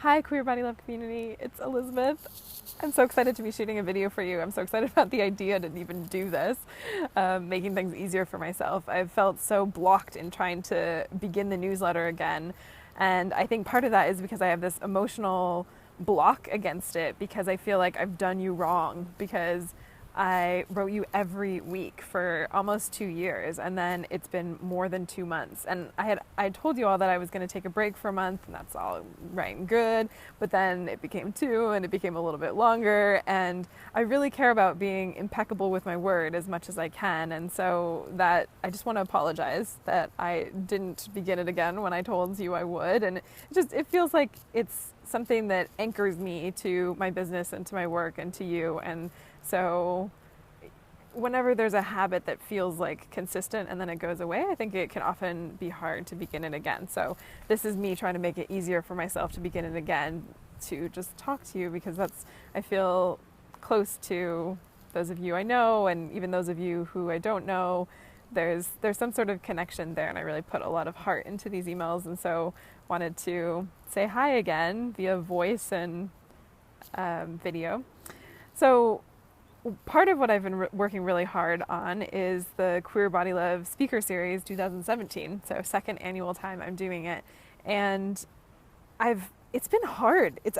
Hi, Queer Body Love community. It's Elizabeth. I'm so excited to be shooting a video for you. I'm so excited about the idea to even do this, making things easier for myself. I've felt so blocked in trying to begin the newsletter again. And I think part of that is because I have this emotional block against it because I feel like I've done you wrong because I wrote you every week for almost 2 years, and then it's been more than 2 months. And I told you all that I was going to take a break for a month, and that's all right and good. But then it became 2, and it became a little bit longer. And I really care about being impeccable with my word as much as I can. And so that I just want to apologize that I didn't begin it again when I told you I would. And it feels like it's something that anchors me to my business and to my work and to you. And so whenever there's a habit that feels like consistent and then it goes away, I think it can often be hard to begin it again. So this is me trying to make it easier for myself to begin it again, to just talk to you, because I feel close to those of you I know, and even those of you who I don't know. There's some sort of connection there, and I really put a lot of heart into these emails, and so wanted to say hi again via voice and video. So part of what I've been working really hard on is the Queer Body Love Speaker Series 2017. So second annual time I'm doing it. And it's been hard. It's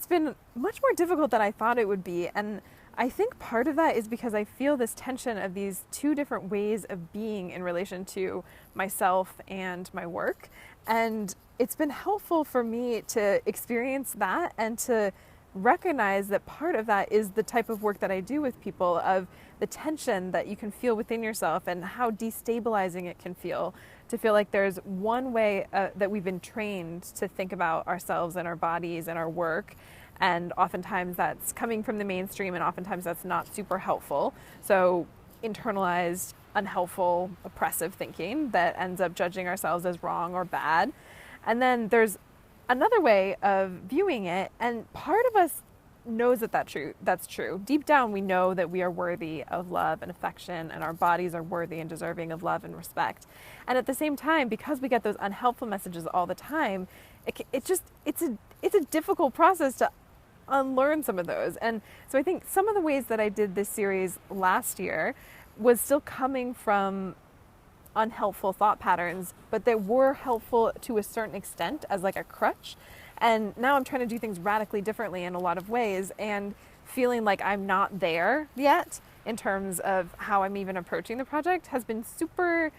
been much more difficult than I thought it would be. And I think part of that is because I feel this tension of these two different ways of being in relation to myself and my work. And it's been helpful for me to experience that and to recognize that part of that is the type of work that I do with people, of the tension that you can feel within yourself and how destabilizing it can feel to feel like there's one way that we've been trained to think about ourselves and our bodies and our work. And oftentimes that's coming from the mainstream, and oftentimes that's not super helpful. So internalized, unhelpful, oppressive thinking that ends up judging ourselves as wrong or bad. And then there's another way of viewing it, and part of us knows that's true. Deep down, we know that we are worthy of love and affection, and our bodies are worthy and deserving of love and respect. And at the same time, because we get those unhelpful messages all the time, it's a difficult process to unlearn some of those. And so I think some of the ways that I did this series last year was still coming from unhelpful thought patterns, but they were helpful to a certain extent as like a crutch. And now I'm trying to do things radically differently in a lot of ways, and feeling like I'm not there yet in terms of how I'm even approaching the project has been super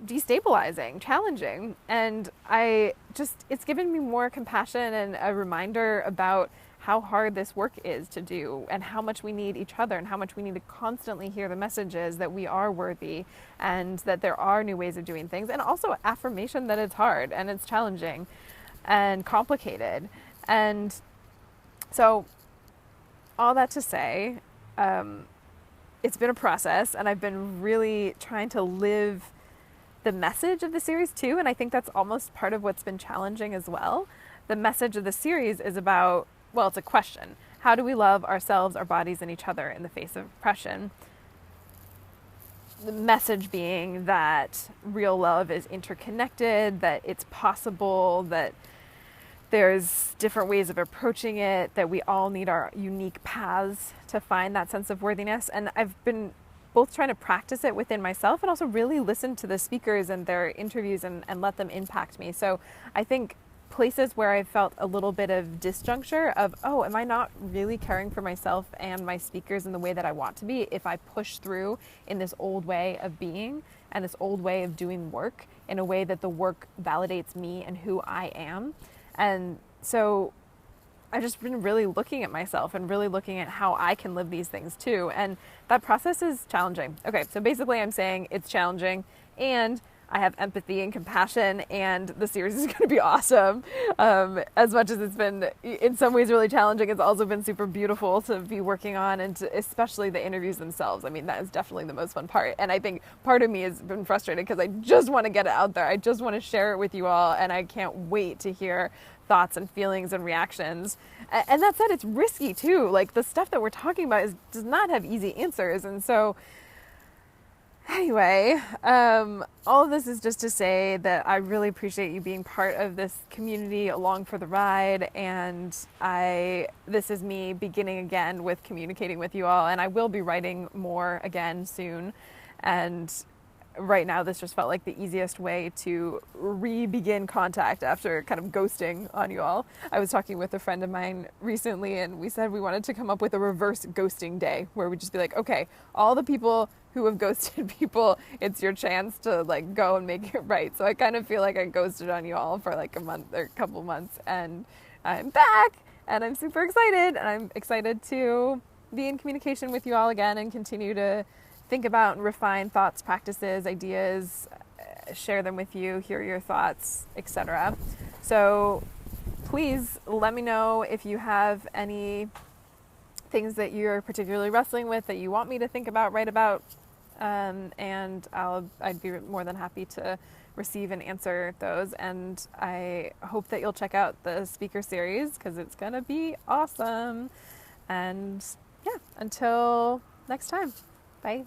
destabilizing, challenging. And it's given me more compassion and a reminder about how hard this work is to do, and how much we need each other, and how much we need to constantly hear the messages that we are worthy and that there are new ways of doing things, and also affirmation that it's hard and it's challenging and complicated. And so all that to say, it's been a process, and I've been really trying to live the message of the series too, and I think that's almost part of what's been challenging as well. The message of the series is about, well, it's a question. How do we love ourselves, our bodies, and each other in the face of oppression? The message being that real love is interconnected, that it's possible, that there's different ways of approaching it, that we all need our unique paths to find that sense of worthiness. And I've been both trying to practice it within myself and also really listen to the speakers and their interviews and let them impact me. So I think places where I felt a little bit of disjuncture of, oh, am I not really caring for myself and my speakers in the way that I want to be if I push through in this old way of being and this old way of doing work in a way that the work validates me and who I am? And so I've just been really looking at myself and really looking at how I can live these things too. And that process is challenging. Okay, so basically I'm saying it's challenging, and I have empathy and compassion, and the series is going to be awesome. As much as it's been in some ways really challenging, it's also been super beautiful to be working on, and especially the interviews themselves. I mean, that is definitely the most fun part. And I think part of me has been frustrated because I just want to get it out there. I just want to share it with you all, and I can't wait to hear thoughts and feelings and reactions. And that said, it's risky too. Like, the stuff that we're talking about does not have easy answers. And so Anyway, all of this is just to say that I really appreciate you being part of this community along for the ride, and this is me beginning again with communicating with you all, and I will be writing more again soon. And right now this just felt like the easiest way to re-begin contact after kind of ghosting on you all. I was talking with a friend of mine recently, and we said we wanted to come up with a reverse ghosting day where we just be like, okay, all the people who have ghosted people, it's your chance to like go and make it right. So I kind of feel like I ghosted on you all for like a month or a couple months, and I'm back and I'm super excited, and I'm excited to be in communication with you all again and continue to think about and refine thoughts, practices, ideas, share them with you, hear your thoughts, etc. So please let me know if you have any things that you're particularly wrestling with that you want me to think about, write about, and I'd be more than happy to receive and answer those. And I hope that you'll check out the speaker series because it's gonna be awesome. And yeah, until next time, bye.